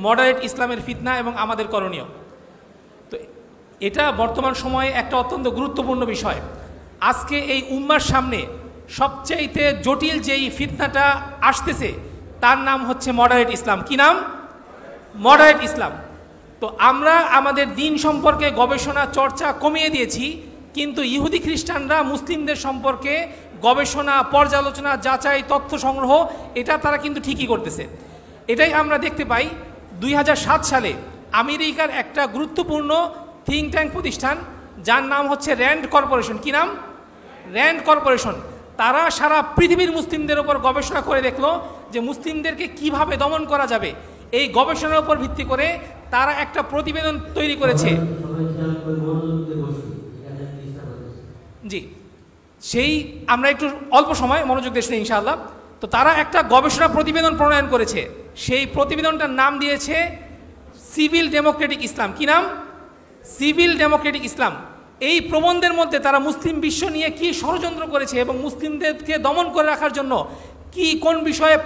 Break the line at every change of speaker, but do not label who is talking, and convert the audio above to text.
Moderate ইসলামের ফিতনা এবং আমাদের করণীয়। তো এটা বর্তমান সময়ে একটা অত্যন্ত গুরুত্বপূর্ণ বিষয়। আজকে এই উম্মার সামনে সবচাইতে জটিল যেই ফিতনাটা আসতেছে তার নাম হচ্ছে মডারেট ইসলাম। কি নাম? মডারেট ইসলাম। তো আমরা আমাদের দিন সম্পর্কে গবেষণা চর্চা কমিয়ে দিয়েছি, কিন্তু ইহুদি খ্রিস্টানরা মুসলিমদের সম্পর্কে গবেষণা, পর্যালোচনা, যাচাই, তথ্য সংগ্রহ এটা তারা কিন্তু ঠিকই করতেছে। এটাই আমরা দেখতে পাই 2007 সালে আমেরিকার একটা গুরুত্বপূর্ণ থিঙ্ক ট্যাঙ্ক প্রতিষ্ঠান যার নাম হচ্ছে র্যান্ড কর্পোরেশন। কি নাম? RAND corporation. তারা সারা পৃথিবীর মুসলিমদের উপর গবেষণা করে দেখলো যে মুসলিমদেরকে কিভাবে দমন করা যাবে। এই গবেষণার উপর ভিত্তি করে তারা একটা প্রতিবেদন তৈরি করেছে। জি, সেই আমরা একটু অল্প সময় মনোযোগ দিয়ে শুনি ইনশাআল্লাহ। তো তারা একটা গবেষণা প্রতিবেদন প্রণয়ন করেছে, সেই প্রতিবেদনটার নাম দিয়েছে সিভিল ডেমোক্রেটিক ইসলাম। কি নাম? সিভিল ডেমোক্রেটিক ইসলাম। এই প্রবন্ধের মধ্যে তারা মুসলিম বিশ্ব নিয়ে কি ষড়যন্ত্র করেছে এবং মুসলিমদেরকে দমন করে রাখার জন্য কি কোন বিষয়ে